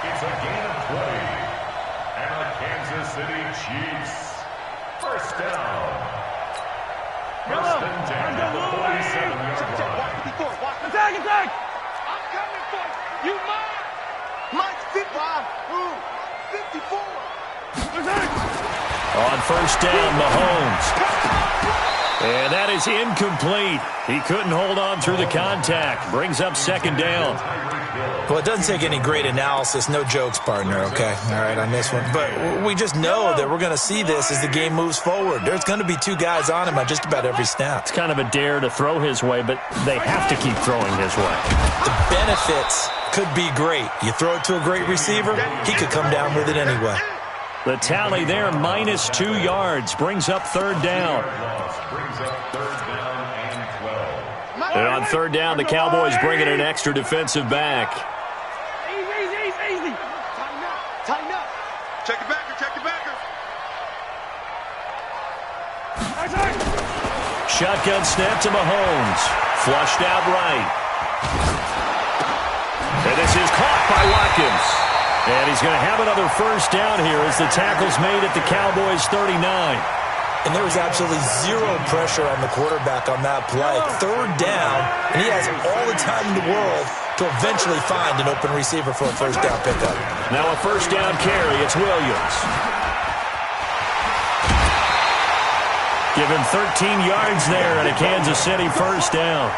It's a gain of 20. And the Kansas City Chiefs. First down. First and 10 at the 47-yard line. Attack! I'm coming for you. You mine. Mine's 55. Ooh, 54. On first down, Mahomes. And that is incomplete. He couldn't hold on through the contact. Brings up second down. Well, it doesn't take any great analysis. No jokes, partner, okay? All right, on this one. But we just know that we're going to see this as the game moves forward. There's going to be two guys on him on just about every snap. It's kind of a dare to throw his way, but they have to keep throwing his way. The benefits could be great. You throw it to a great receiver, he could come down with it anyway. The tally there, minus 2 yards, brings up third down. And on third down, the Cowboys bring in an extra defensive back. Easy. Tighten up. Check it backer. Shotgun snap to Mahomes. Flushed out right. And this is caught by Watkins. And he's going to have another first down here as the tackle's made at the Cowboys' 39. And there was absolutely zero pressure on the quarterback on that play. Third down, and he has all the time in the world to eventually find an open receiver for a first down pickup. Now a first down carry. It's Williams. Give him 13 yards there and a Kansas City first down.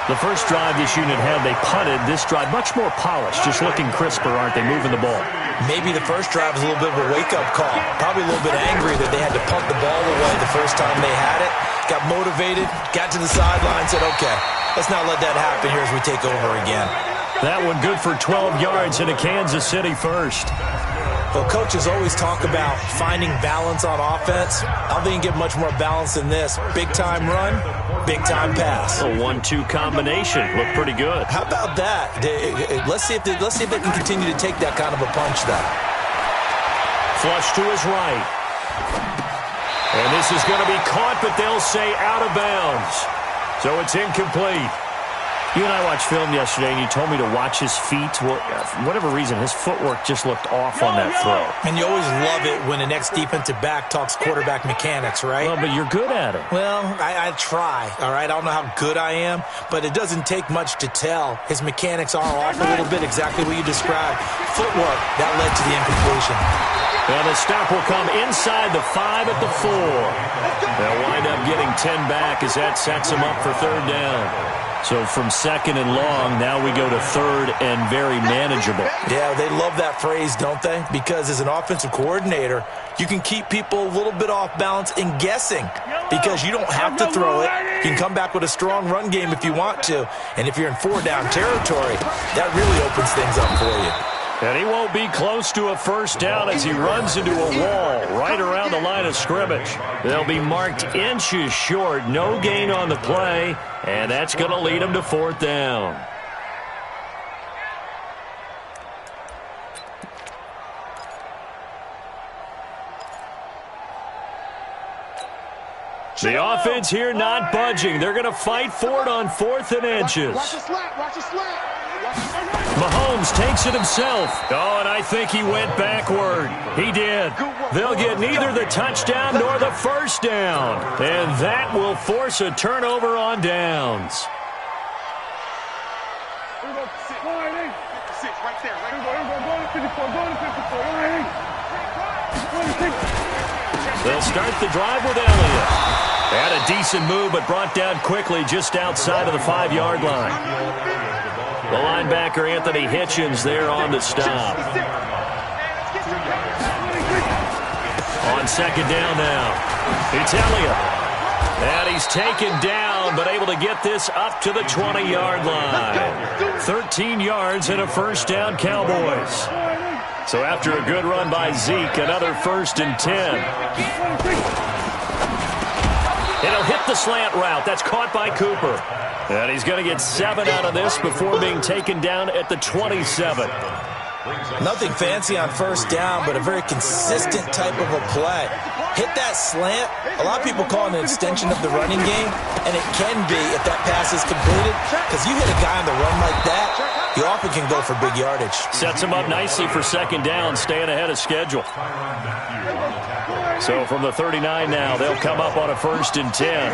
The first drive this unit had, they punted. This drive, much more polished, just looking crisper, aren't they, moving the ball? Maybe the first drive was a little bit of a wake-up call. Probably a little bit angry that they had to punt the ball away the first time they had it. Got motivated, got to the sideline, said, okay, let's not let that happen here as we take over again. That one good for 12 yards in a Kansas City first. Well, coaches always talk about finding balance on offense. I don't think you get much more balance than this. Big-time run, big-time pass. A 1-2 combination. Looked pretty good. How about that? Let's see if they can continue to take that kind of a punch, though. Flush to his right. And this is going to be caught, but they'll say out of bounds. So it's incomplete. You and I watched film yesterday, and you told me to watch his feet. Well, for whatever reason, his footwork just looked off on that throw. And you always love it when the next defensive back talks quarterback mechanics, right? Well, but you're good at it. Well, I try, all right? I don't know how good I am, but it doesn't take much to tell. His mechanics are off a little bit, exactly what you described. Footwork, that led to the incompletion. Well, the stop will come inside the 5 at the 4. They'll wind up getting 10 back as that sets them up for third down. So from second and long, now we go to third and very manageable. Yeah, they love that phrase, don't they? Because as an offensive coordinator, you can keep people a little bit off balance and guessing because you don't have to throw it. You can come back with a strong run game if you want to. And if you're in 4-down territory, that really opens things up for you. And he won't be close to a first down as he runs into a wall right around the line of scrimmage. They'll be marked inches short, no gain on the play, and that's going to lead him to fourth down. The offense here not budging. They're going to fight for it on 4th and inches. Watch the slant. Mahomes takes it himself. Oh, and I think he went backward. He did. They'll get neither the touchdown nor the first down. And that will force a turnover on downs. They'll start the drive with Elliott. Had a decent move, but brought down quickly just outside of the 5-yard line. The linebacker, Anthony Hitchens, there on the stop. On second down now. It's Elliott. And he's taken down, but able to get this up to the 20-yard line. 13 yards and a first down, Cowboys. So after a good run by Zeke, another 1st and 10. It'll hit the slant route. That's caught by Cooper. And he's going to get 7 out of this before being taken down at the 27. Nothing fancy on first down, but a very consistent type of a play. Hit that slant. A lot of people call it an extension of the running game, and it can be if that pass is completed, because you hit a guy on the run like that, you often can go for big yardage. Sets him up nicely for second down, staying ahead of schedule. So from the 39 now, they'll come up on a 1st and 10.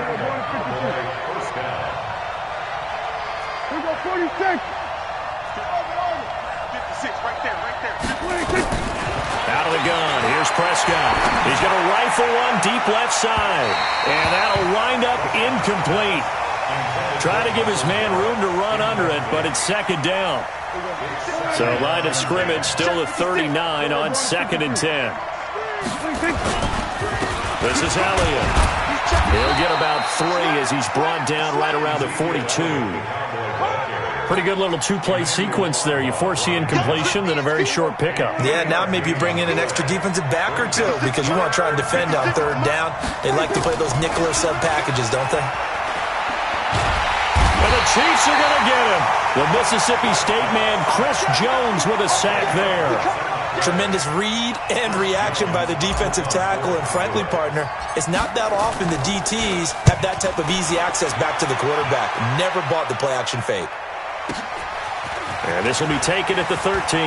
46. 56, right there. Out of the gun. Here's Prescott. He's going to rifle one deep left side. And that'll wind up incomplete. Try to give his man room to run under it, but it's second down. So line of scrimmage still at 39 on 2nd and 10. This is Elliott. He'll get about 3 as he's brought down right around the 42. Pretty good little two-play sequence there. You force the incompletion, then a very short pickup. Yeah, now maybe you bring in an extra defensive back or two because you want to try and defend on 3rd down. They like to play those nickel or sub packages, don't they? And the Chiefs are going to get him. The Mississippi State man, Chris Jones, with a sack there. Tremendous read and reaction by the defensive tackle. And frankly, partner, it's not that often the DTs have that type of easy access back to the quarterback. Never bought the play-action fake. And this will be taken at the 13.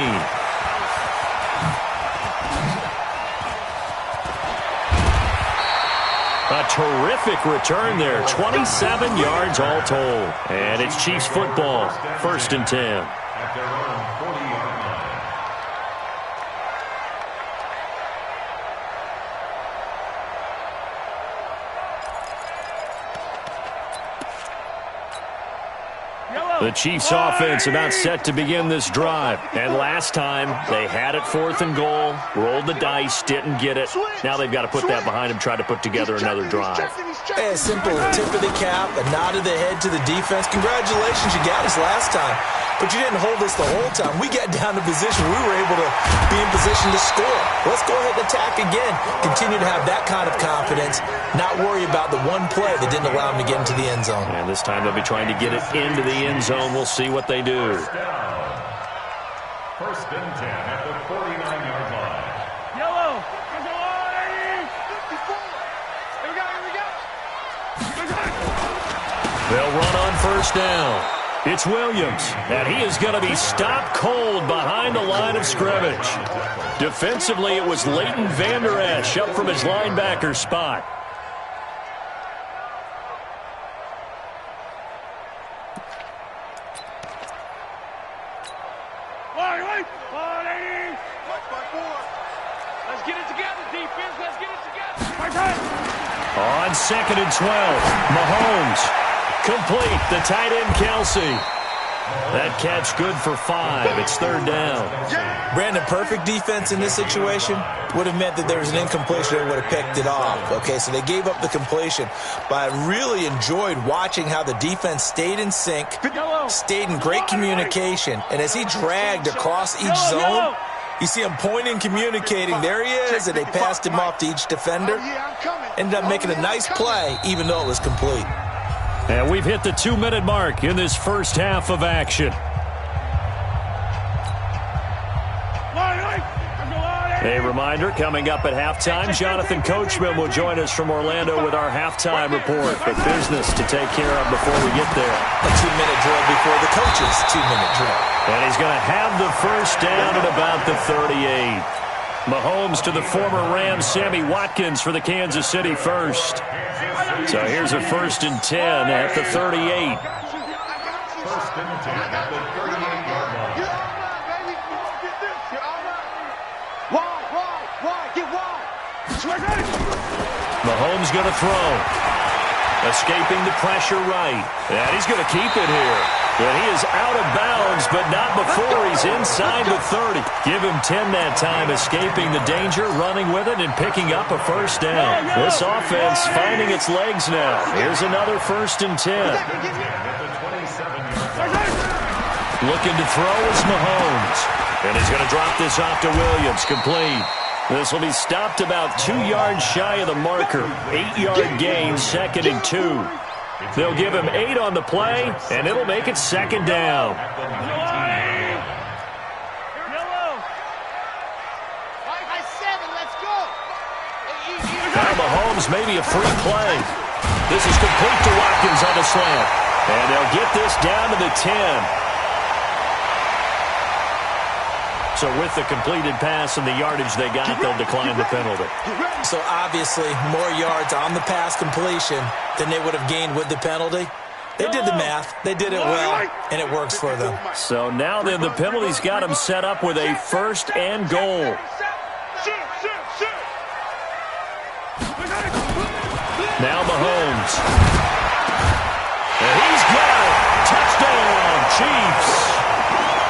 A terrific return there. 27 yards all told. And it's Chiefs football. 1st and 10. At their own 40-yard line. The Chiefs offense about set to begin this drive. And last time, they had it 4th and goal, rolled the dice, didn't get it. Now they've got to put that behind them, try to put together another drive. A simple tip of the cap, a nod of the head to the defense. Congratulations, you got us last time. But you didn't hold us the whole time. We got down to position. We were able to be in position to score. Let's go ahead and attack again. Continue to have that kind of confidence. Not worry about the one play that didn't allow them to get into the end zone. And this time they'll be trying to get it into the end zone. We'll see what they do. 1st and 10 at the 49-yard line. Yellow. 54. Here we go. They'll run on 1st down. It's Williams, and he is going to be stopped cold behind the line of scrimmage. Defensively, it was Leighton Vander Esch up from his linebacker spot. Let's get it together, defense. Let's get it together. On 2nd and 12, Mahomes. Complete, the tight end, Kelsey. That catch good for 5. It's 3rd down. Brandon, perfect defense in this situation would have meant that there was an incompletion. They would have picked it off. Okay, so they gave up the completion. But I really enjoyed watching how the defense stayed in sync, stayed in great communication. And as he dragged across each zone, you see him pointing, communicating. There he is, and they passed him off to each defender. Ended up making a nice play, even though it was complete. And we've hit the 2-minute mark in this first half of action. A reminder, coming up at halftime, Jonathan Coachman will join us from Orlando with our halftime report. But business to take care of before we get there. A 2-minute drill before the coach's 2-minute drill. And he's going to have the first down at about the 38. Mahomes to the former Rams, Sammy Watkins for the Kansas City first. So here's a 1st and 10 at the 38. 1st and 10 at the 38-yard line. Get wide. Mahomes going to throw. Escaping the pressure right. And he's going to keep it here. But he is out of bounds, but not before he's inside the 30. Give him 10 that time, escaping the danger, running with it, and picking up a first down. This offense finding its legs now. Here's another 1st and 10. Looking to throw is Mahomes. And he's going to drop this off to Williams, complete. This will be stopped about 2 yards shy of the marker. 8-yard gain, 2nd and 2. They'll give him 8 on the play, and it'll make it 2nd down. Now Mahomes maybe a free play. This is complete to Watkins on the slant. And they'll get this down to the 10. So with the completed pass and the yardage they got, they'll decline the penalty. So obviously more yards on the pass completion than they would have gained with the penalty. They did the math. They did it well, and it works for them. So now then the penalty's got them set up with a 1st and goal. Now Mahomes. And he's got it. Touchdown, Chiefs.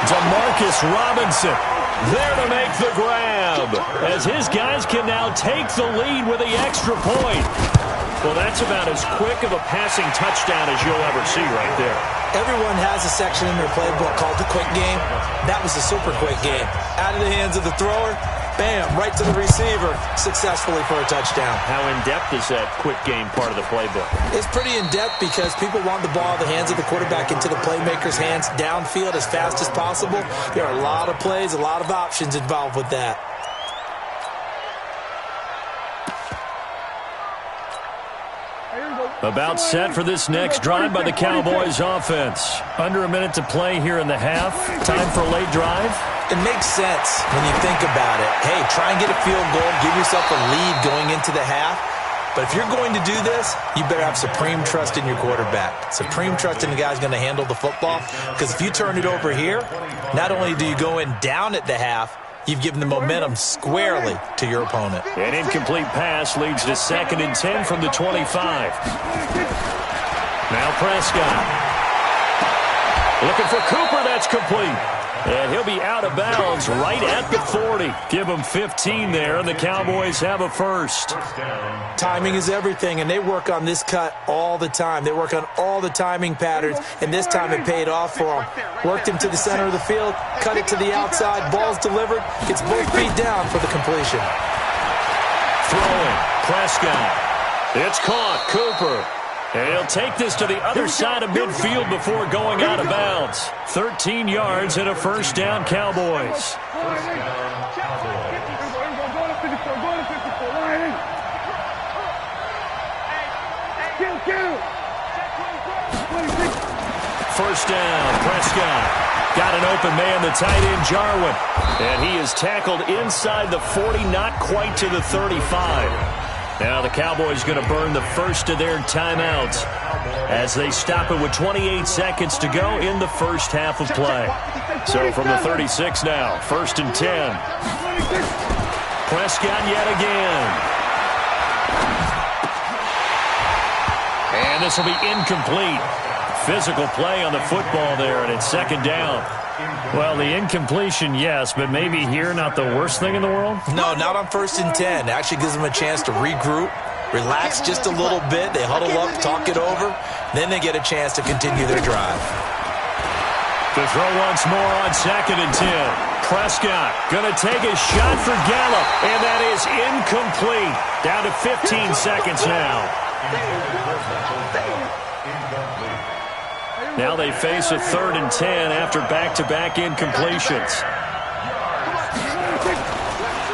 Demarcus Robinson there to make the grab, as his guys can now take the lead with the extra point. Well, that's about as quick of a passing touchdown as you'll ever see right there. Everyone has a section in their playbook called the quick game. That was the super quick game. Out of the hands of the thrower, bam, right to the receiver, successfully for a touchdown. How in-depth is that quick game part of the playbook? It's pretty in-depth because people want the ball in the hands of the quarterback into the playmaker's hands downfield as fast as possible. There are a lot of plays, a lot of options involved with that. About set for this next drive by the Cowboys offense. Under a minute to play here in the half. Time for a late drive. It makes sense when you think about it. Hey, try and get a field goal, give yourself a lead going into the half. But if you're going to do this, you better have supreme trust in your quarterback. Supreme trust in the guy's going to handle the football. Because if you turn it over here, not only do you go in down at the half, you've given the momentum squarely to your opponent. An incomplete pass leads to 2nd and 10 from the 25. Now Prescott. Looking for Cooper, that's complete. And he'll be out of bounds right at the 40. Give him 15 there, and the Cowboys have a first. Timing is everything, and they work on this cut all the time. They work on all the timing patterns, and this time it paid off for them. Worked him to the center of the field, cut it to the outside, ball's delivered, gets both feet down for the completion. Throwing, Prescott. It's caught, Cooper. And he'll take this to the other side of midfield before going out of bounds. 13 yards and a first down, Cowboys. First down, Prescott. Got an open man, the tight end, Jarwin. And he is tackled inside the 40, not quite to the 35. Now the Cowboys going to burn the first of their timeouts as they stop it with 28 seconds to go in the first half of play. So from the 36 now, 1st and 10. Prescott yet again. And this will be incomplete. Physical play on the football there, and it's 2nd down. Well, the incompletion, yes, but maybe here not the worst thing in the world? No, not on 1st and 10. It actually gives them a chance to regroup, relax just a little bit. They huddle up, talk it over. Then they get a chance to continue their drive. To throw once more on 2nd and 10. Prescott going to take a shot for Gallup, and that is incomplete. Down to 15 seconds now. Now they face a 3rd and 10 after back-to-back incompletions.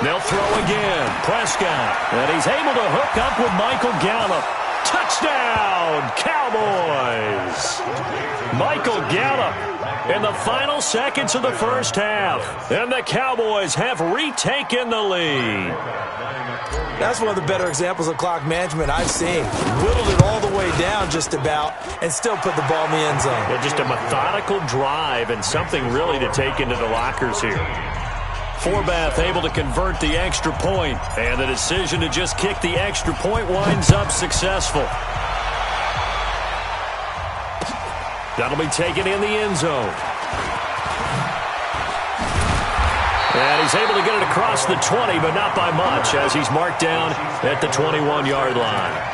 They'll throw again. Prescott. And he's able to hook up with Michael Gallup. Touchdown, Cowboys! Michael Gallup in the final seconds of the first half. And the Cowboys have retaken the lead. That's one of the better examples of clock management I've seen. Whittled it all the way down just about and still put the ball in the end zone. Yeah, just a methodical drive and something really to take into the lockers here. Forbath able to convert the extra point, and the decision to just kick the extra point winds up successful. That'll be taken in the end zone. And he's able to get it across the 20, but not by much, as he's marked down at the 21-yard line.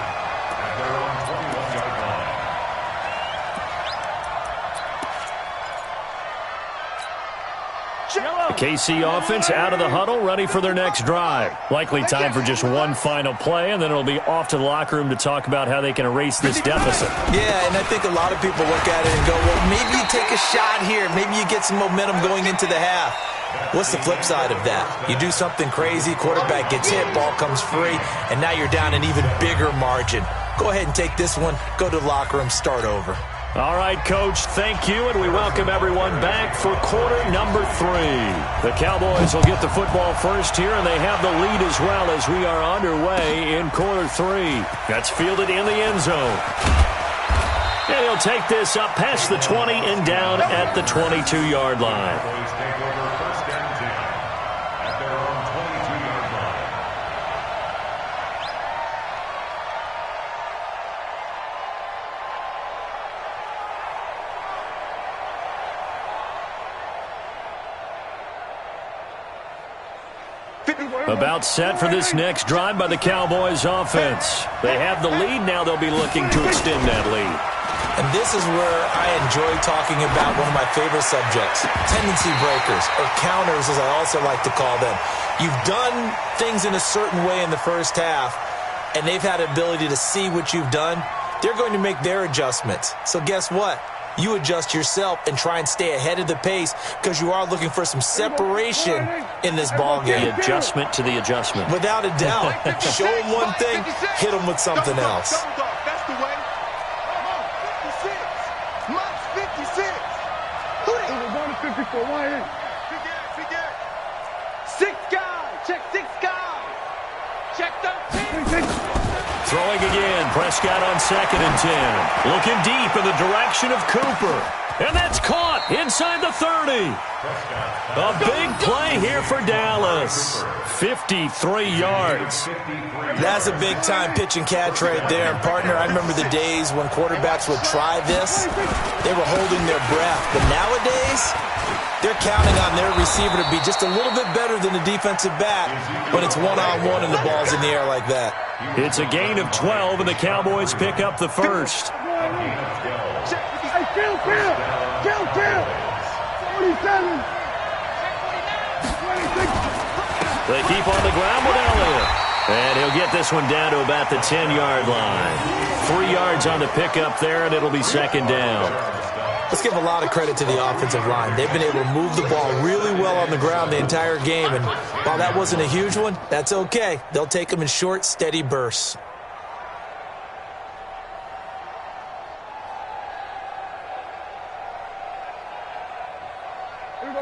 The KC offense out of the huddle, ready for their next drive. Likely time for just one final play, and then it'll be off to the locker room to talk about how they can erase this deficit. Yeah, and I think a lot of people look at it and go, well, maybe you take a shot here. Maybe you get some momentum going into the half. What's the flip side of that? You do something crazy, quarterback gets hit, ball comes free, and now you're down an even bigger margin. Go ahead and take this one, go to the locker room, start over. All right, Coach, thank you, and we welcome everyone back for quarter number 3. The Cowboys will get the football first here, and they have the lead as well as we are underway in quarter 3. That's fielded in the end zone. And he'll take this up past the 20 and down at the 22-yard line. Take over first and 10 at their own 22-yard line. About set for this next drive by the Cowboys offense. They have the lead. Now they'll be looking to extend that lead. And this is where I enjoy talking about one of my favorite subjects, tendency breakers, or counters as I also like to call them. You've done things in a certain way in the first half, and they've had the ability to see what you've done. They're going to make their adjustments. So guess what? You adjust yourself and try and stay ahead of the pace because you are looking for some separation in this ball game. The adjustment to the adjustment. Without a doubt. Show them one thing, hit them with something else. That's the way. 56. Mike's 56. We're going to 54. Why in? Forget. 6 guys. Check 6 guys. Check 13. Throwing again. Prescott on 2nd and 10. Looking deep in the direction of Cooper. And that's caught inside the 30. A big play here for Dallas. 53 yards. That's a big-time pitch and catch right there. And, partner, I remember the days when quarterbacks would try this. They were holding their breath. But nowadays, they're counting on their receiver to be just a little bit better than the defensive back when it's one-on-one and the ball's in the air like that. It's a gain of 12, and the Cowboys pick up the first. Hey, Phil. 47. 26. They keep on the ground with Elliott. And he'll get this one down to about the 10-yard line. 3 yards on the pickup there, and it'll be 2nd down. Let's give a lot of credit to the offensive line. They've been able to move the ball really well on the ground the entire game. And while that wasn't a huge one, that's okay. They'll take them in short, steady bursts.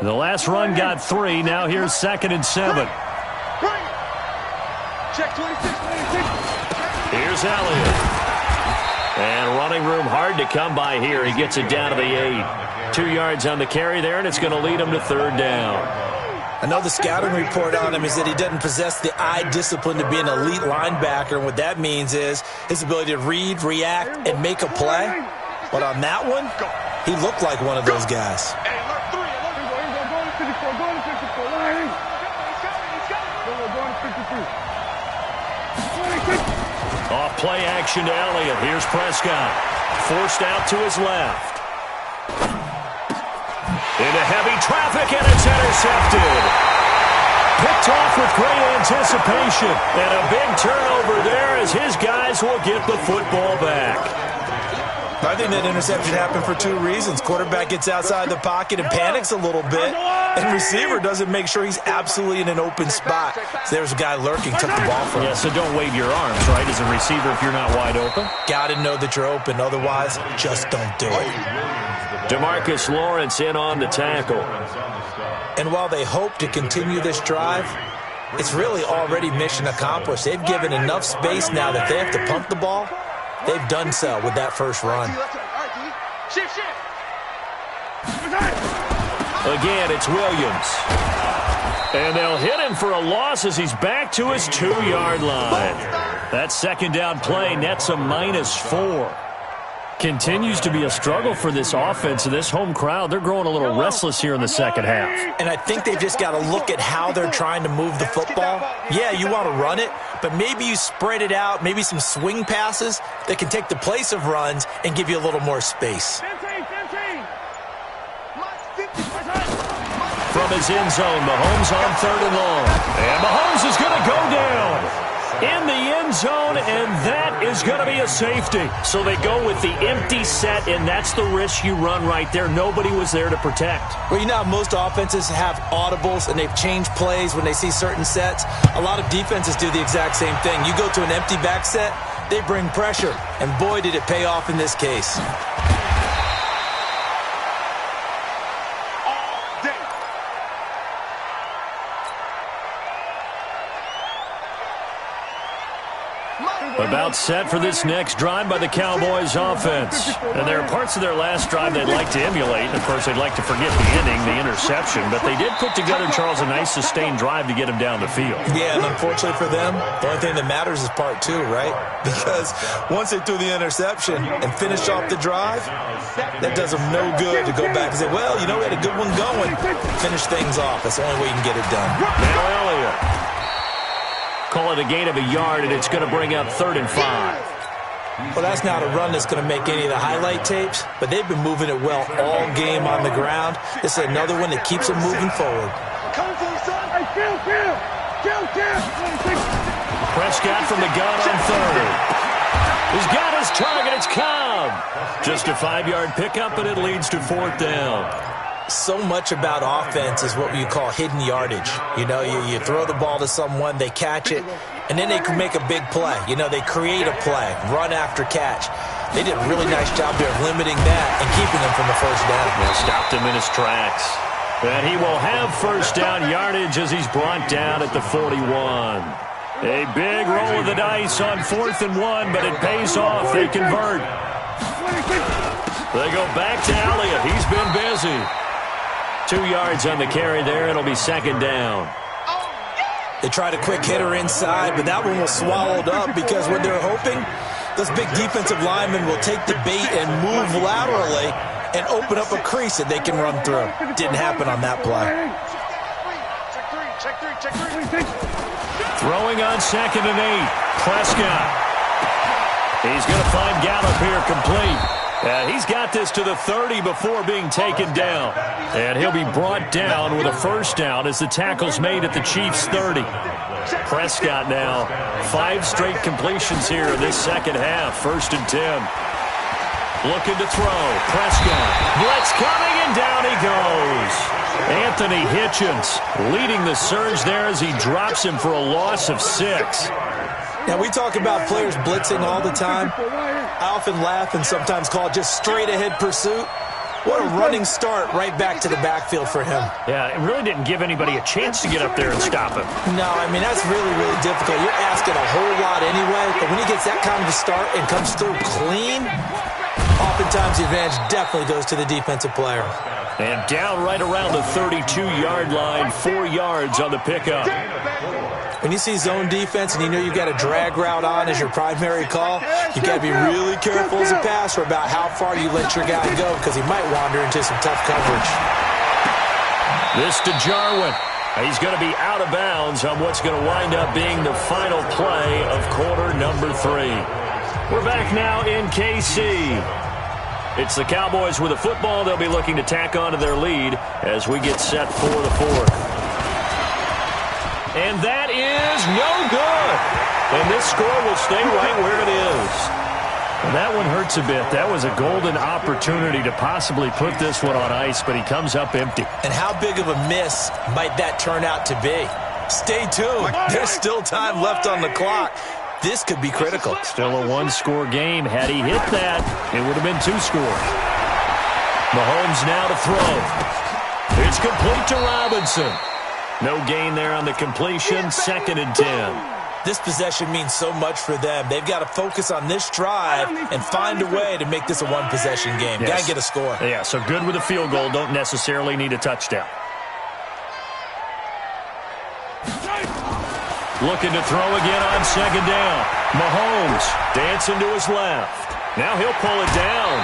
The last run got 3. Now here's 2nd and 7. Check 26. Here's Elliott. And running room hard to come by here. He gets it down to the 8. 2 yards on the carry there, and it's going to lead him to 3rd down. I know the scouting report on him is that he doesn't possess the eye discipline to be an elite linebacker. And what that means is his ability to read, react, and make a play. But on that one, he looked like one of those guys. Off play action to Elliott. Here's Prescott. Forced out to his left. Into heavy traffic, and it's intercepted. Picked off with great anticipation. And a big turnover there as his guys will get the football back. I think that interception happened for 2 reasons. Quarterback gets outside the pocket and panics a little bit, and receiver doesn't make sure he's absolutely in an open spot. So there's a guy lurking, took the ball from him. Yeah, so don't wave your arms, right, as a receiver if you're not wide open. Got to know that you're open. Otherwise, just don't do it. DeMarcus Lawrence in on the tackle. And while they hope to continue this drive, it's really already mission accomplished. They've given enough space now that they have to pump the ball. They've done so with that first run. Again, it's Williams. And they'll hit him for a loss as he's back to his 2-yard line. That 2nd down play nets a -4. Continues to be a struggle for this offense and this home crowd. They're growing a little restless here in the second half. And I think they've just got to look at how they're trying to move the football. Yeah, you want to run it, but maybe you spread it out, maybe some swing passes that can take the place of runs and give you a little more space. From his end zone, Mahomes on 3rd and long. And Mahomes is going to go down in the end zone, and that is going to be a safety. So they go with the empty set, and that's the risk you run right there. Nobody was there to protect. Well, you know how most offenses have audibles, and they've changed plays when they see certain sets. A lot of defenses do the exact same thing. You go to an empty back set, they bring pressure, and boy, did it pay off in this case. About set for this next drive by the Cowboys offense. And there are parts of their last drive they'd like to emulate. Of course, they'd like to forget the ending, the interception. But they did put together, Charles, a nice sustained drive to get him down the field. Yeah, and unfortunately for them, the only thing that matters is part two, right? Because once they threw the interception and finished off the drive, that does them no good to go back and say, well, you know, we had a good one going. Finish things off. That's the only way you can get it done. Now Elliott. Call it a gain of a yard, and it's going to bring up 3rd and 5. Well, that's not a run that's going to make any of the highlight tapes, but they've been moving it well all game on the ground. This is another one that keeps them moving forward. Come for it, son. Hey, Kill. Prescott from the gun on 3rd. He's got his target. It's Cobb. Just a 5-yard pickup, and it leads to 4th down. So much about offense is what you call hidden yardage. You know, you throw the ball to someone, they catch it, and then they can make a big play. You know, they create a play, run after catch. They did a really nice job there of limiting that and keeping him from the first down. Yeah, stopped him in his tracks. And he will have first down yardage as he's brought down at the 41. A big roll of the dice on 4th and 1, but it pays off. They convert. They go back to Elliott. He's been busy. 2 yards on the carry there. It'll be 2nd down. They tried a quick hitter inside, but that one was swallowed up because what they're hoping, those big defensive linemen will take the bait and move laterally and open up a crease that they can run through. Didn't happen on that play. Check three. Throwing on 2nd and 8. Prescott. He's going to find Gallup here complete. He's got this to the 30 before being taken down. And he'll be brought down with a first down as the tackle's made at the Chiefs' 30. Prescott now, 5 straight completions here in this second half. 1st and 10. Looking to throw. Prescott. Blitz coming, and down he goes. Anthony Hitchens leading the surge there as he drops him for a loss of 6. Now, we talk about players blitzing all the time. I often laugh and sometimes call it just straight-ahead pursuit. What a running start right back to the backfield for him. Yeah, it really didn't give anybody a chance to get up there and stop him. No, I mean, that's really, really difficult. You're asking a whole lot anyway, but when he gets that kind of a start and comes through clean, oftentimes the advantage definitely goes to the defensive player. And down right around the 32-yard line, 4 yards on the pickup. When you see zone defense and you know you've got a drag route on as your primary call, you've got to be really careful as a passer about how far you let your guy go because he might wander into some tough coverage. This to Jarwin. He's going to be out of bounds on what's going to wind up being the final play of quarter number 3. We're back now in KC. It's the Cowboys with a football. They'll be looking to tack on to their lead as we get set for the 4th. And that is no good. And this score will stay right where it is. And that one hurts a bit. That was a golden opportunity to possibly put this one on ice, but he comes up empty. And how big of a miss might that turn out to be? Stay tuned. There's still time left on the clock. This could be critical. Still a 1-score game. Had he hit that, it would have been 2 scores. Mahomes now to throw. It's complete to Robinson. No gain there on the completion. 2nd and 10. This possession means so much for them. They've got to focus on this drive and find a way to make this a one-possession game. Yes. Got to get a score. Yeah, so good with a field goal. Don't necessarily need a touchdown. Looking to throw again on 2nd down. Mahomes dancing to his left. Now he'll pull it down.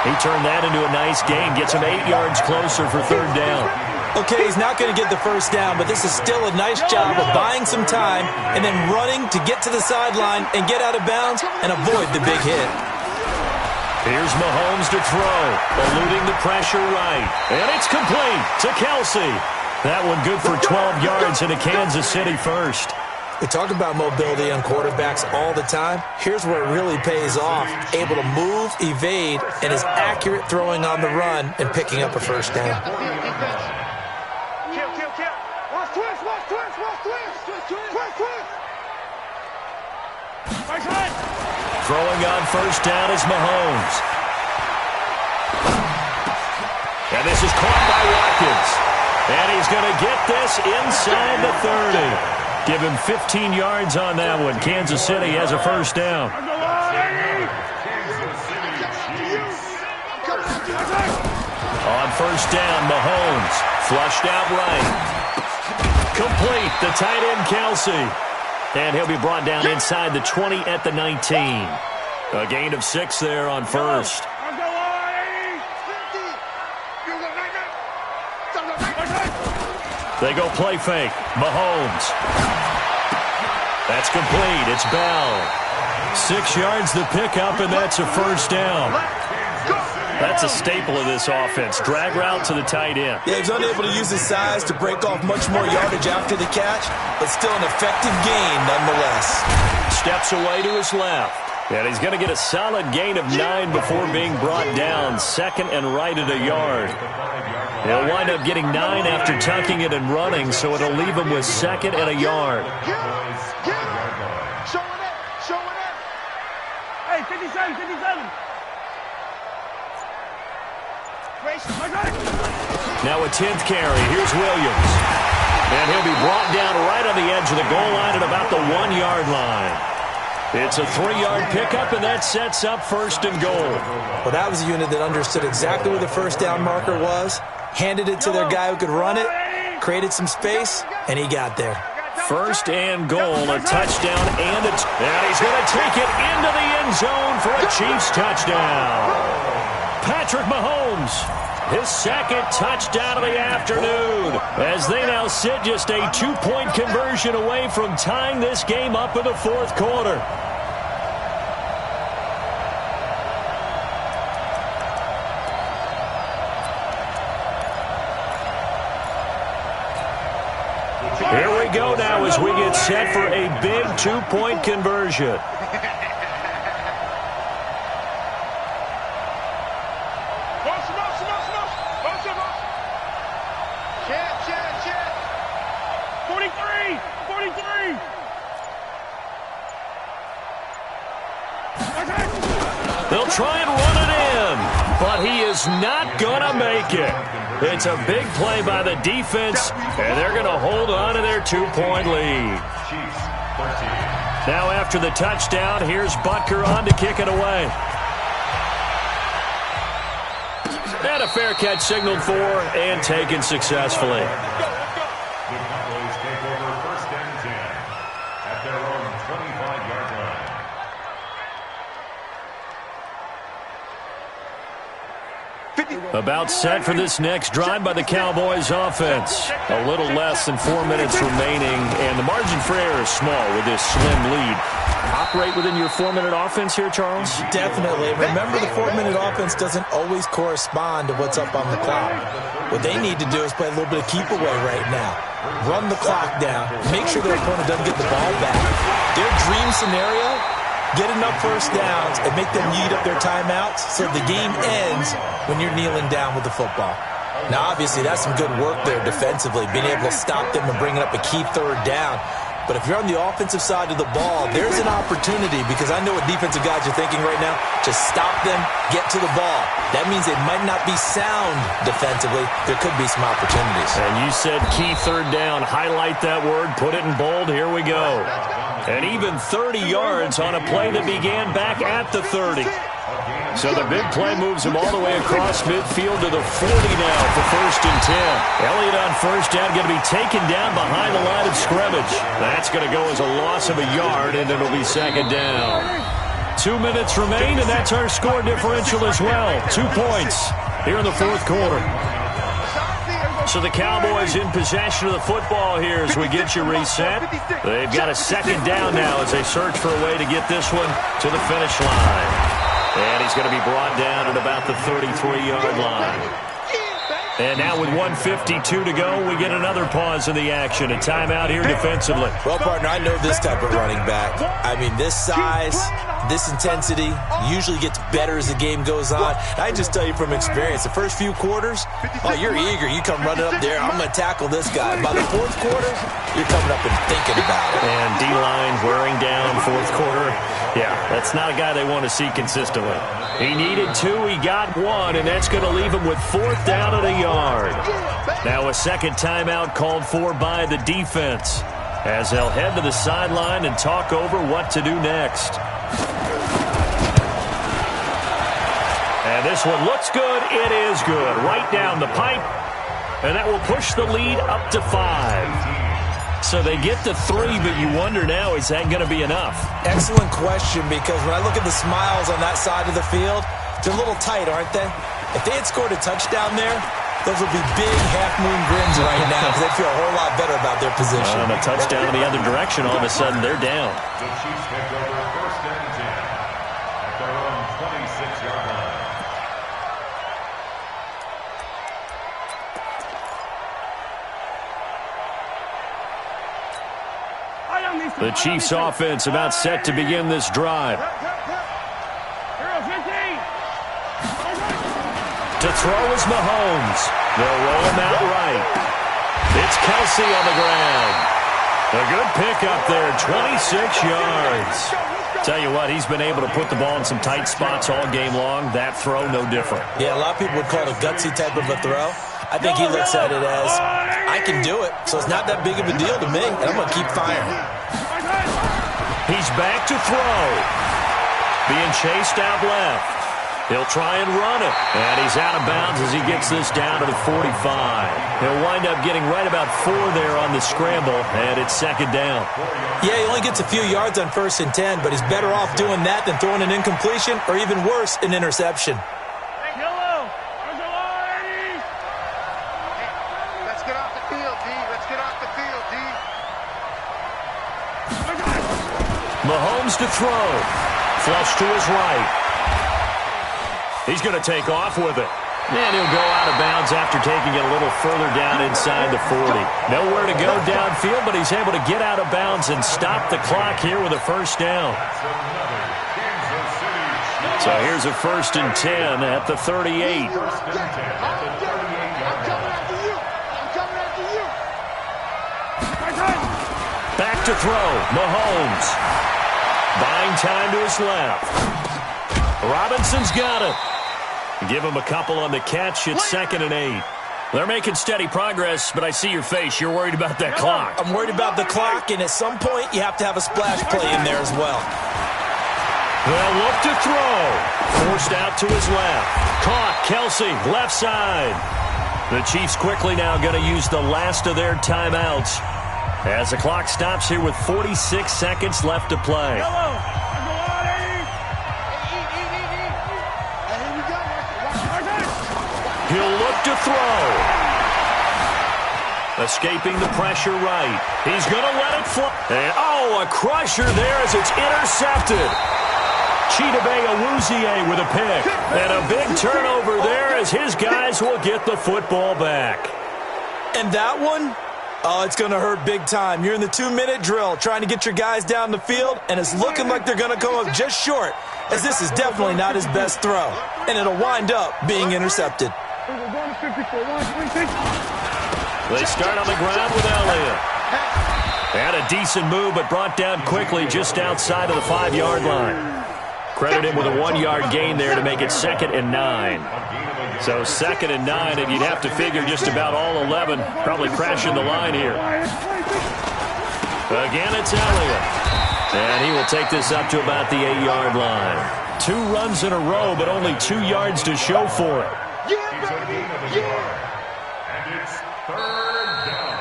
He turned that into a nice gain. Gets him 8 yards closer for 3rd down. Okay, he's not going to get the first down, but this is still a nice job of buying some time and then running to get to the sideline and get out of bounds and avoid the big hit. Here's Mahomes to throw, eluding the pressure right. And it's complete to Kelsey. That one good for 12 yards in a Kansas City first. We talk about mobility on quarterbacks all the time. Here's where it really pays off. Able to move, evade, and is accurate throwing on the run and picking up a first down. Throwing on first down is Mahomes. And this is caught by Watkins. And he's going to get this inside the 30. Give him 15 yards on that one. Kansas City has a first down. On first down, Mahomes flushed out right. Complete, the tight end, Kelsey. And he'll be brought down inside the 20 at the 19. A gain of 6 there on first. They go play fake. Mahomes. That's complete. It's Bell. 6 yards the pickup, and that's a first down. That's a staple of this offense. Drag route to the tight end. Yeah, he's unable to use his size to break off much more yardage after the catch, but still an effective gain nonetheless. Steps away to his left. And he's going to get a solid gain of 9 before being brought down. Second and right at a yard. He'll wind up getting 9 after tucking it and running, so it'll leave him with second and a yard. Hey, 57, 57. Now a 10th carry. Here's Williams. And he'll be brought down right on the edge of the goal line at about the 1-yard line. It's a 3-yard pickup, and that sets up first and goal. Well, that was a unit that understood exactly where the first down marker was, handed it to their guy who could run it, created some space, and he got there. First and goal, a touchdown, and he's going to take it into the end zone for a Chiefs touchdown. Patrick Mahomes, his second touchdown of the afternoon, as they now sit just a 2-point conversion away from tying this game up in the fourth quarter. Here we go now as we get set for a big 2-point conversion. They'll try and run it in, but he is not going to make it. It's a big play by the defense, and they're going to hold on to their 2-point lead. Now after the touchdown, here's Butker on to kick it away. And a fair catch signaled for and taken successfully. The Cowboys take over first and 10 at their own 25-yard line. About set for this next drive by the Cowboys offense. A little less than 4 minutes remaining, and the margin for error is small with this slim lead. Operate within your 4-minute offense here, Charles? Definitely. Remember, the 4-minute offense doesn't always correspond to what's up on the clock. What they need to do is play a little bit of keep away right now. Run the clock down. Make sure their opponent doesn't get the ball back. Their dream scenario, get enough first downs and make them eat up their timeouts so the game ends when you're kneeling down with the football. Now, obviously, that's some good work there defensively, being able to stop them and bringing up a key third down. But if you're on the offensive side of the ball, there's an opportunity, because I know what defensive guys are thinking right now. Just stop them, get to the ball. That means they might not be sound defensively. There could be some opportunities. And you said key third down. Highlight that word. Put it in bold. Here we go. And even 30 yards on a play that began back at the 30. So the big play moves him all the way across midfield to the 40 now for first and 10. Elliott on first down, going to be taken down behind the line of scrimmage. That's going to go as a loss of a yard, and it'll be second down. 2 minutes remain, and that's our score differential as well. 2 points here in the fourth quarter. So the Cowboys in possession of the football here as we get you reset. They've got a second down now as they search for a way to get this one to the finish line. And he's going to be brought down at about the 33-yard line. And now with 1:52 to go, we get another pause in the action. A timeout here defensively. Well, partner, I know this type of running back. I mean, this size, this intensity usually gets better as the game goes on. I just tell you from experience, the first few quarters, oh, you're eager. You come running up there, I'm going to tackle this guy. By the fourth quarter, you're coming up and thinking about it. And D-line wearing down fourth quarter. Yeah, that's not a guy they want to see consistently. He needed 2, he got 1, and that's going to leave him with 4th down at a yard. Now a second timeout called for by the defense, as they'll head to the sideline and talk over what to do next. And this one looks good. It is good. Right down the pipe. And that will push the lead up to 5. So they get to 3, but you wonder now, is that going to be enough? Excellent question, because when I look at the smiles on that side of the field, they're a little tight, aren't they? If they had scored a touchdown there, those would be big half-moon grins right now, because they feel a whole lot better about their position. And a touchdown in the other direction, all of a sudden they're down. The Chiefs take over 1st and 10 at their own 26-yard line. The Chiefs offense about set to begin this drive. To throw is Mahomes. They'll roll him out right. It's Kelsey on the ground. A good pick up there, 26 yards. Tell you what, he's been able to put the ball in some tight spots all game long. That throw, no different. Yeah, a lot of people would call it a gutsy type of a throw. I think he looks at it as, I can do it, so it's not that big of a deal to me, and I'm going to keep firing. He's back to throw. Being chased out left. He'll try and run it. And he's out of bounds as he gets this down to the 45. He'll wind up getting right about 4 there on the scramble, and it's 2nd down. Yeah, he only gets a few yards on 1st and 10, but he's better off doing that than throwing an incompletion, or even worse, an interception. Let's get off the field, D. Let's get off the field, D. Mahomes to throw. Flush to his right. He's going to take off with it. And he'll go out of bounds after taking it a little further down inside the 40. Nowhere to go downfield, but he's able to get out of bounds and stop the clock here with a 1st down. So here's a 1st and 10 at the 38. Back to throw. Mahomes. Buying time to his left. Robinson's got it. Give him a couple on the catch. It's 2nd and 8. They're making steady progress, but I see your face. You're worried about that clock. I'm worried about the clock, and at some point, you have to have a splash play in there as well. They'll look to throw. Forced out to his left. Caught. Kelsey, left side. The Chiefs quickly now going to use the last of their timeouts as the clock stops here with 46 seconds left to play. He'll look to throw. Escaping the pressure right. He's going to let it fly. And, a crusher there as it's intercepted. Chidobe Awuzie with a pick. And a big turnover there as his guys will get the football back. And that one, it's going to hurt big time. You're in the 2-minute drill trying to get your guys down the field, and it's looking like they're going to come up just short, as this is definitely not his best throw. And it'll wind up being intercepted. They start on the ground with Elliott. Had a decent move, but brought down quickly just outside of the 5-yard line. Credit him with a 1-yard gain there to make it 2nd and 9. So 2nd and 9, and you'd have to figure just about all 11 probably crashing the line here. Again, it's Elliott. And he will take this up to about the 8-yard line. 2 runs in a row, but only 2 yards to show for it. And it's 3rd down.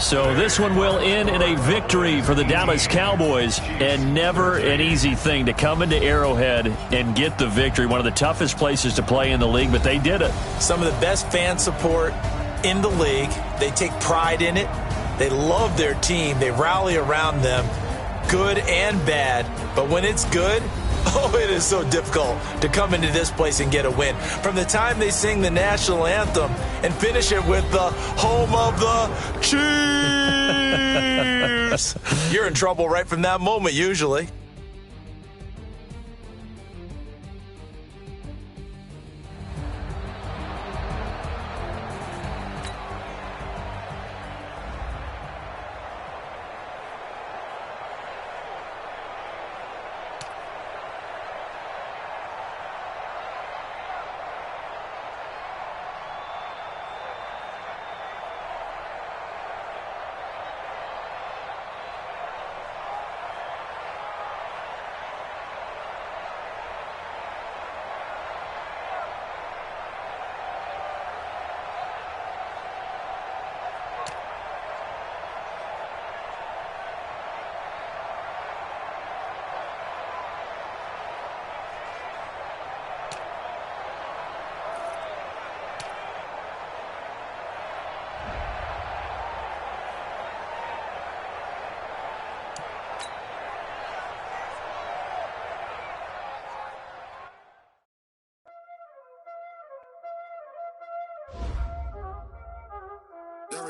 So this one will end in a victory for the Dallas Cowboys, and never an easy thing to come into Arrowhead and get the victory. One of the toughest places to play in the league, but they did it. Some of the best fan support in the league. They take pride in it. They love their team. They rally around them, good and bad. But when it's good, it is so difficult to come into this place and get a win. From the time they sing the national anthem and finish it with the home of the Chiefs, you're in trouble right from that moment usually.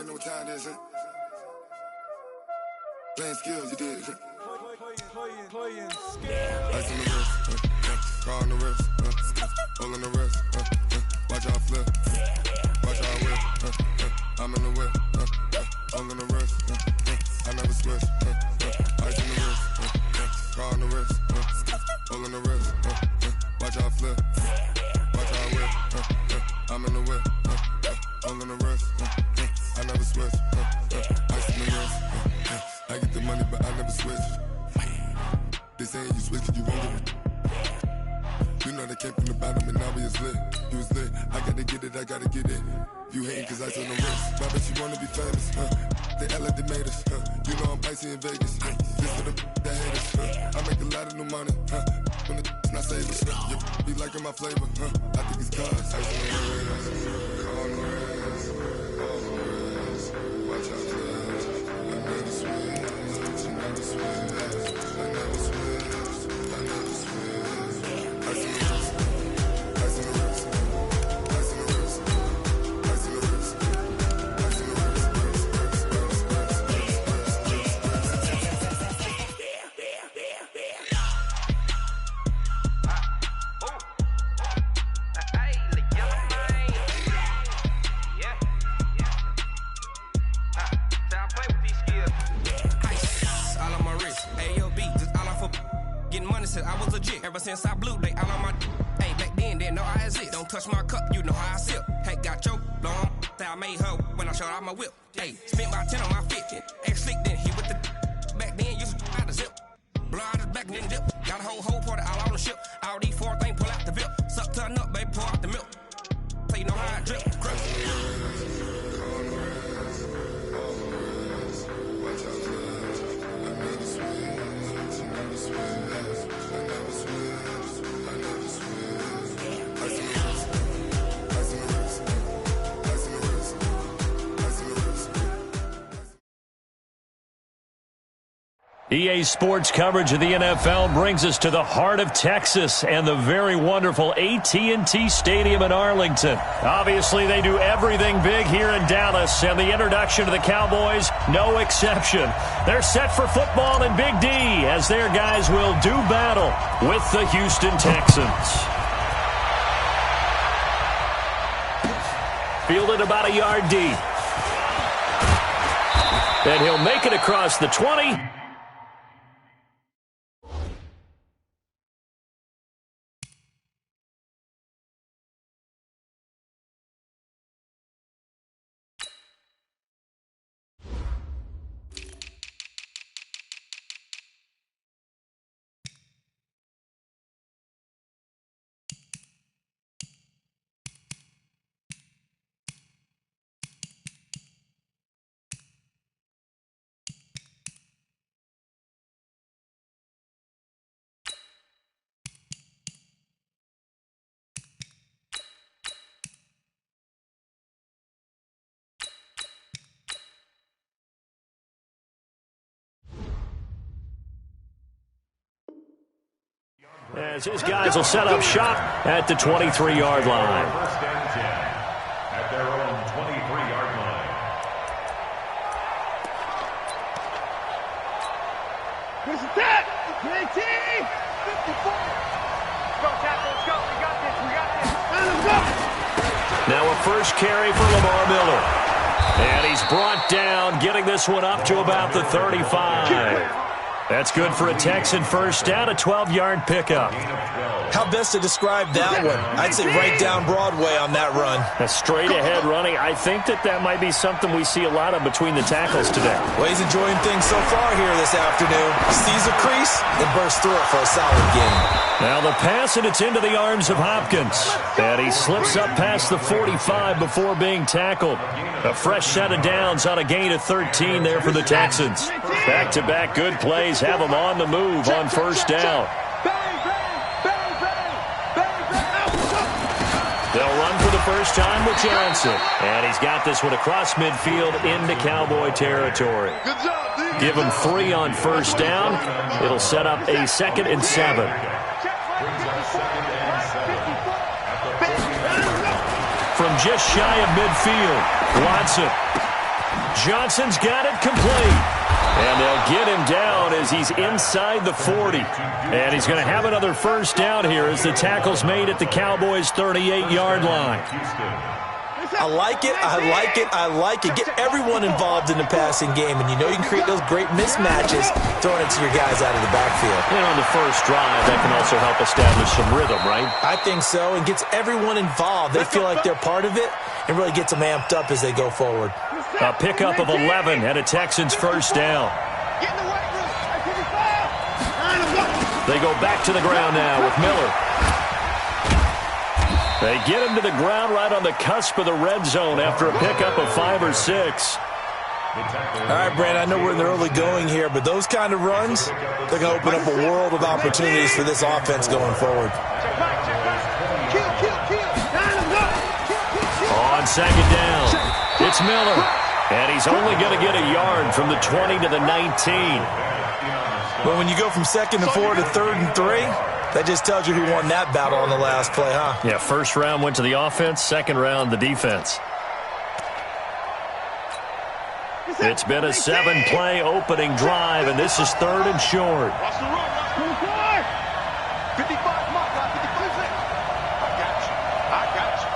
already know what time it is, huh? Playing skills, you did. Playing skills. Ice on the wrist, car on the wrist, hole in the wrist, watch how I flip, watch how I whip, I'm in the whip, hole in the wrist, I never switch, ice on the wrist, car on the wrist, hole in the wrist, watch how I flip, watch how I whip, I'm in the whip, hole in the wrist, I never switch, ice on the wrist, I get the money but I never switch. They saying you switch cause you won't get it. You know they came from the bottom and now we is lit. You was lit, I gotta get it, I gotta get it. You hating cause ice on the wrist. But I bet you wanna be famous, They act like they made us, You know I'm icy in Vegas, Just for the that hate us, I make a lot of new money, When the not save us, You be liking my flavor, I think it's cause ice on the wrist, on the wrist, on the wrist. Watch out, cuz I never switch, I never switch, I never switch, I never switch. Ice on the wrist, ice on the wrist, ice on the wrist, ice on the wrist, ice on the I was legit ever since I blew they all on my hey back then didn't know I exist. Don't touch my cup, you know how I sip. Hey, got your long that I made her when I showed out my whip. Hey, spent about 10 on my fit. Ex slick then he with the back then used to out the zip. Blow out his back then dip. Got a whole party all on the ship. All these 4 things pull out the VIP. Suck to a nut, baby, pour out the milk. So you know how I drip. EA Sports coverage of the NFL brings us to the heart of Texas and the very wonderful AT&T Stadium in Arlington. Obviously, they do everything big here in Dallas, and the introduction to the Cowboys, no exception. They're set for football in Big D as their guys will do battle with the Houston Texans. Fielded about a yard deep. And he'll make it across the 20. As his guys will set up shop at the 23-yard line. First and 10 at their own 23-yard line. Where's the tap? JT! 54! Go, Tap, let's go. We got this. Let's go! Now a first carry for Lamar Miller. And he's brought down, getting this one up to about the 35. That's good for a Texan first down, a 12-yard pickup. How best to describe that one? I'd say right down Broadway on that run. A straight-ahead running. I think that might be something we see a lot of between the tackles today. Well, he's enjoying things so far here this afternoon. Sees a crease and bursts through it for a solid gain. Now the pass, and it's into the arms of Hopkins. And he slips up past the 45 before being tackled. A fresh set of downs on a gain of 13 there for the Texans. Back-to-back good plays have them on the move on first down. They'll run for the first time with Johnson. And he's got this one across midfield into Cowboy territory. Give him 3 on first down. It'll set up a 2nd and 7. From just shy of midfield, Watson. Johnson's got it complete. And they'll get him down as he's inside the 40. And he's going to have another first down here as the tackle's made at the Cowboys' 38-yard line. I like it, I like it, I like it. Get everyone involved in the passing game, and you know you can create those great mismatches throwing it to your guys out of the backfield. And on the first drive, that can also help establish some rhythm, right? I think so, and gets everyone involved. They feel like they're part of it and really gets them amped up as they go forward. A pickup of 11 and a Texans first down. They go back to the ground now with Miller. They get him to the ground right on the cusp of the red zone after a pickup of 5 or 6. All right, Brand, I know we're in the early going here, but those kind of runs, they're going to open up a world of opportunities for this offense going forward. On second down, it's Miller. And he's only going to get a yard from the 20 to the 19. But when you go from 2nd and 4 to 3rd and 3, that just tells you who won that battle on the last play, huh? Yeah, first round went to the offense, second round the defense. It's been a 7-play opening drive, and this is 3rd and short. Watch the run, watch the run. 55, Mike, 55. I got you.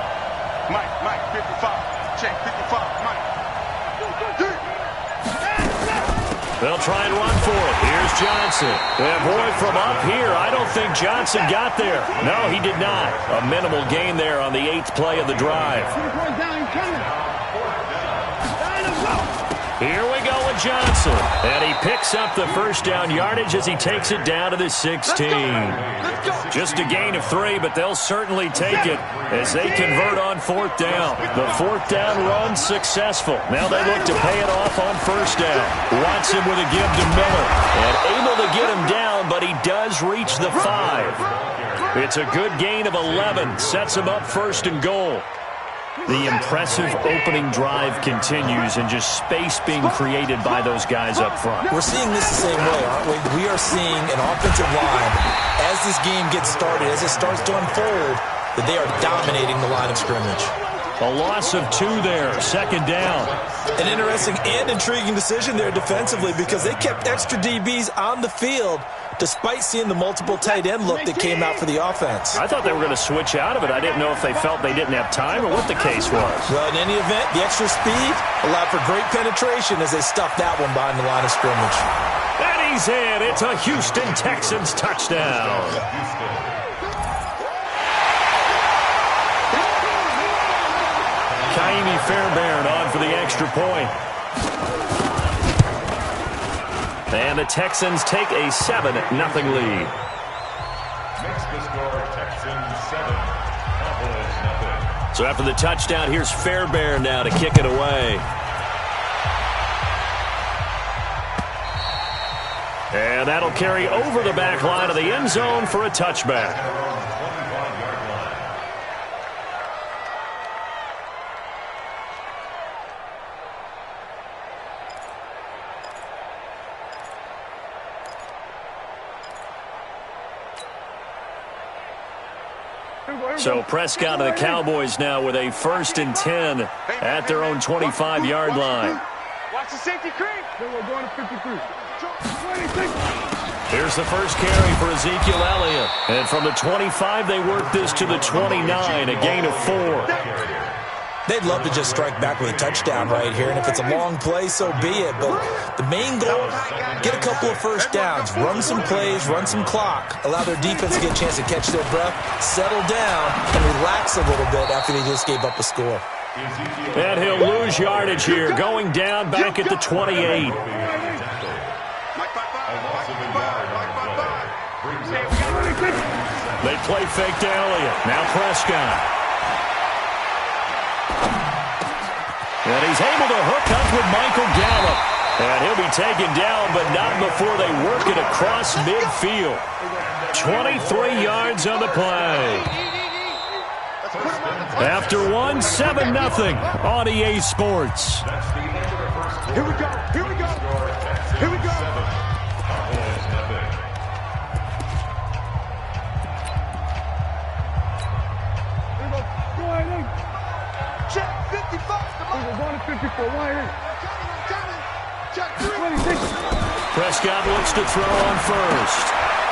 Mike, 55. Check, 55, Mike. They'll try and run for it. Here's Johnson. And boy, from up here, I don't think Johnson got there. No, he did not. A minimal gain there on the 8th play of the drive. Here we go with Johnson. And he picks up the first down yardage as he takes it down to the 16. Just a gain of 3, but they'll certainly take it as they convert on 4th down. The 4th down run successful. Now they look to pay it off on first down. Watson with a give to Miller. And able to get him down, but he does reach the 5. It's a good gain of 11. Sets him up 1st and goal. The impressive opening drive continues and just space being created by those guys up front. We're seeing this the same way, aren't we? We are seeing an offensive line, as this game gets started, as it starts to unfold, that they are dominating the line of scrimmage. A loss of 2 there, 2nd down. An interesting and intriguing decision there defensively because they kept extra DBs on the field despite seeing the multiple tight end look that came out for the offense. I thought they were going to switch out of it. I didn't know if they felt they didn't have time or what the case was. Well, in any event, the extra speed allowed for great penetration as they stuffed that one behind the line of scrimmage. And he's in. It's a Houston Texans touchdown. Kaimi Fairbairn on for the extra point. And the Texans take a 7-0 lead. Makes the score Texans 7, Cowboys 0. So after the touchdown, here's Fairbairn now to kick it away. And that'll carry over the back line of the end zone for a touchback. So Prescott and the Cowboys now with a 1st and 10 at their own 25-yard line. Watch the safety creep. Then we're going to 53. Here's the first carry for Ezekiel Elliott. And from the 25, they work this to the 29, a gain of 4. They'd love to just strike back with a touchdown right here, and if it's a long play, so be it. But the main goal, get a couple of first downs, run some plays, run some clock, allow their defense to get a chance to catch their breath, settle down, and relax a little bit after they just gave up a score. And he'll lose yardage here, going down back at the 28. They play fake to Elliott. Now Prescott. And he's able to hook up with Michael Gallup. And he'll be taken down, but not before they work it across midfield. 23 yards on the play. After one, 7-0 on EA Sports. Here we go. Here we go. Here we go. Check 55. We're going to 54. Why? Prescott looks to throw on first.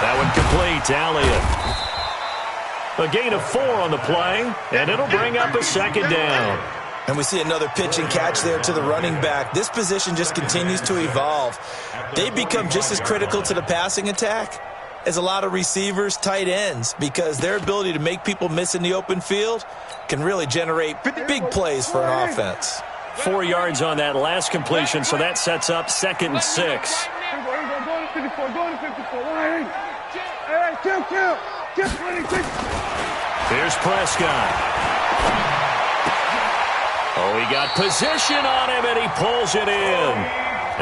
That one complete to Elliott. A gain of 4 on the play, and it'll bring up a second down. And we see another pitch and catch there to the running back. This position just continues to evolve. They become just as critical to the passing attack as a lot of receivers, tight ends, because their ability to make people miss in the open field can really generate big plays for an offense. 4 yards on that last completion, so that sets up 2nd and 6. Here's Prescott. Oh, he got position on him, and he pulls it in.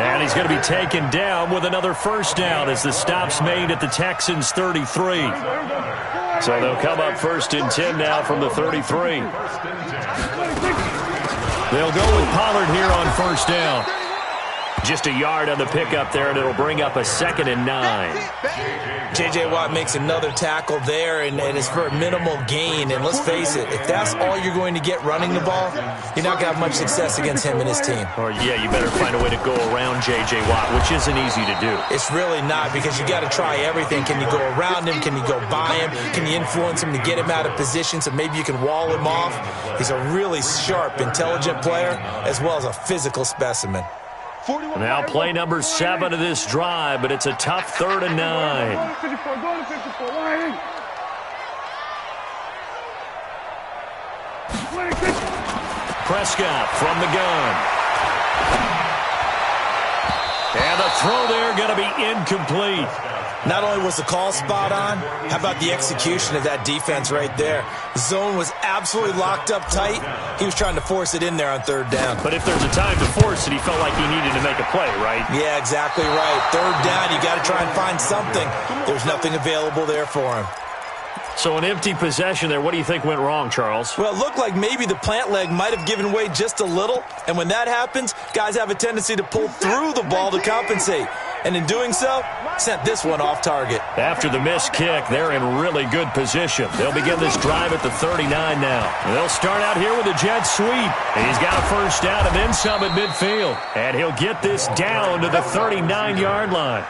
And he's going to be taken down with another first down as the stop's made at the Texans' 33. So they'll come up 1st and 10 now from the 33. They'll go with Pollard here on 1st down. Just a yard on the pickup there, and it'll bring up a 2nd and 9. J.J. Watt makes another tackle there, and it's for a minimal gain. And let's face it, if that's all you're going to get running the ball, you're not going to have much success against him and his team. Or, yeah, you better find a way to go around J.J. Watt, which isn't easy to do. It's really not, because you got to try everything. Can you go around him? Can you go by him? Can you influence him to get him out of position so maybe you can wall him off? He's a really sharp, intelligent player, as well as a physical specimen. Now play number 7 of this drive, but it's a tough 3rd and 9. Prescott from the gun. And the throw there going to be incomplete. Not only was the call spot on, how about the execution of that defense right there? Zone was absolutely locked up tight. He was trying to force it in there on 3rd down. But if there's a time to force it, he felt like he needed to make a play, right? Yeah, exactly right. 3rd down, you got to try and find something. There's nothing available there for him. So an empty possession there. What do you think went wrong, Charles? Well, it looked like maybe the plant leg might have given way just a little. And when that happens, guys have a tendency to pull through the ball to compensate. And in doing so, sent this one off target. After the missed kick, they're in really good position. They'll begin this drive at the 39 now. They'll start out here with a jet sweep. He's got a first down and then some at midfield. And he'll get this down to the 39-yard line.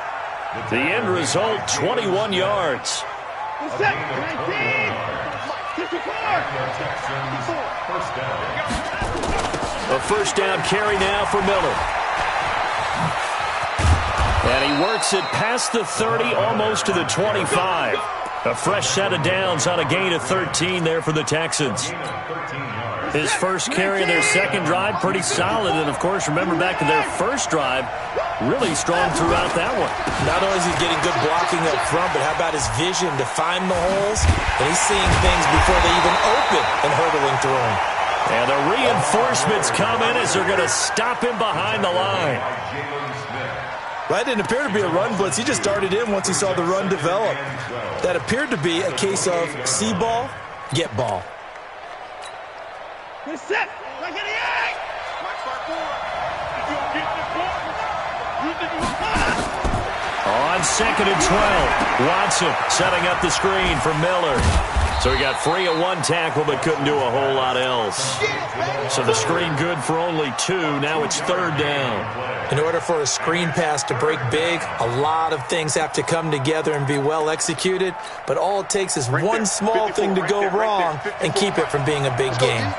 The end result, 21 yards. A first down carry now for Miller. And he works it past the 30, almost to the 25. A fresh set of downs on a gain of 13 there for the Texans. His first carry of their second drive, pretty solid. And, of course, remember back to their first drive, really strong throughout that one. Not only is he getting good blocking up front, but how about his vision to find the holes? And he's seeing things before they even open and hurdling through them. And the reinforcements come in as they're going to stop him behind the line. That didn't appear to be a run blitz. He just darted in once he saw the run develop. That appeared to be a case of see ball, get ball. On 2nd and 12, Watson setting up the screen for Miller. So he got free of one tackle but couldn't do a whole lot else. So the screen good for only 2. Now it's 3rd down. In order for a screen pass to break big, a lot of things have to come together and be well executed. But all it takes is one small thing to go wrong and keep it from being a big game.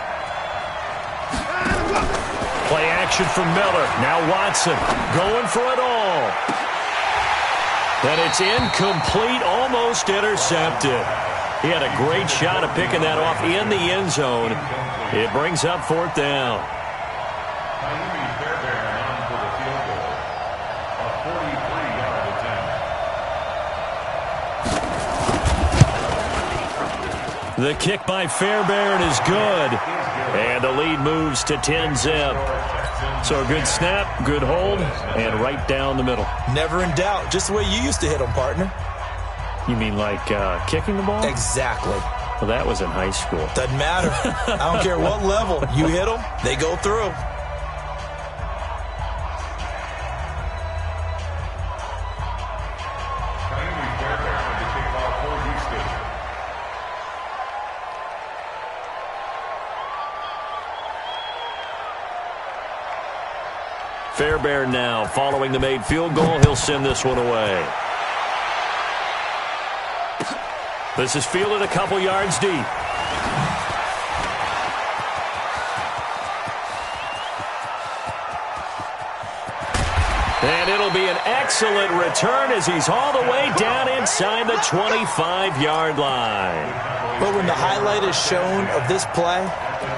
Play action for Miller. Now Watson going for it all. And it's incomplete, almost intercepted. He had a great shot at picking that off in the end zone. It brings up 4th down. The kick by Fairbairn is good. And the lead moves to 10-zip. So a good snap, good hold, and right down the middle. Never in doubt. Just the way you used to hit them, partner. You mean like kicking the ball? Exactly. Well, that was in high school. Doesn't matter. I don't care what level. You hit them, they go through. Fairbairn now following the made field goal. He'll send this one away. This is fielded a couple yards deep. And it'll be an excellent return as he's all the way down inside the 25-yard line. But when the highlight is shown of this play,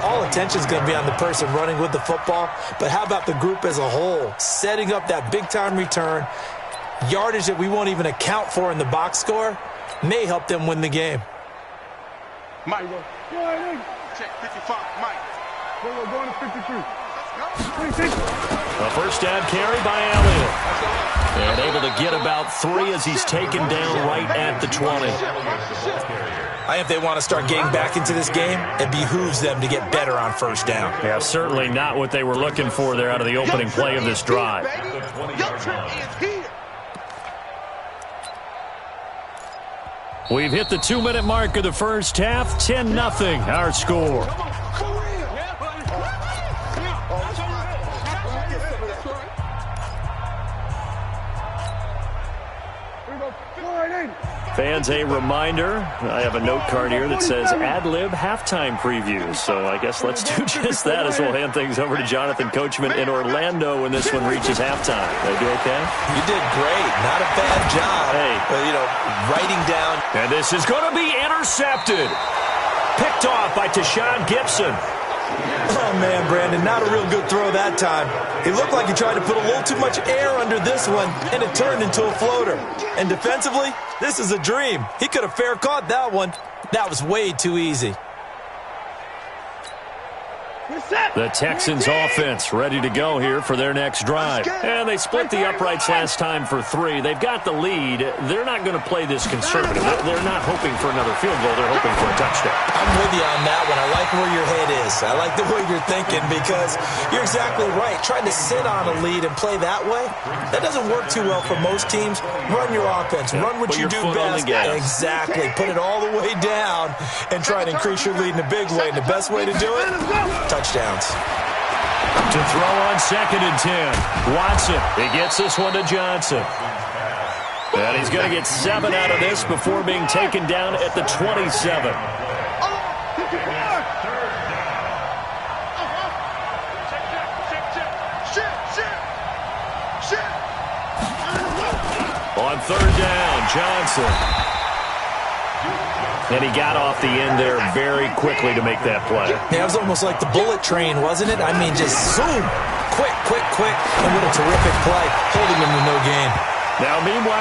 all attention is going to be on the person running with the football. But how about the group as a whole? Setting up that big-time return, yardage that we won't even account for in the box score, may help them win the game. Mike, check 55, Mike. We're going to 53. A first down carry by Elliott. And able to get about 3 as he's taken down right at the 20. I think if they want to start getting back into this game, it behooves them to get better on first down. Yeah, certainly not what they were looking for there out of the opening play of this drive. We've hit the 2-minute mark of the first half. 10-0 our score. Fans, a reminder, I have a note card here that says ad-lib halftime previews. So I guess let's do just that as we'll hand things over to Jonathan Coachman in Orlando when this one reaches halftime. They do okay? You did great. Not a bad job. Hey. But, writing down. And this is going to be intercepted. Picked off by Tashawn Gibson. Oh, man, Brandon, not a real good throw that time. It looked like he tried to put a little too much air under this one, and it turned into a floater. And defensively, this is a dream. He could have fair caught that one. That was way too easy. The Texans offense ready to go here for their next drive. And they split the uprights last time for 3. They've got the lead. They're not going to play this conservative. They're not hoping for another field goal. They're hoping for a touchdown. I'm with you on that one. I like where your head is. I like the way you're thinking because you're exactly right. Trying to sit on a lead and play that way, that doesn't work too well for most teams. Run your offense. Run what you do best. Exactly. Put it all the way down and try and increase your lead in a big way. And the best way to do it, touchdowns. To throw on 2nd and 10. Watson, he gets this one to Johnson. And he's going to get 7 out of this before being taken down at the 27. On 3rd down, Johnson. And he got off the end there very quickly to make that play. Yeah, it was almost like the bullet train, wasn't it? I mean, just zoom. Quick, and what a terrific play, holding him to no gain. Now, meanwhile,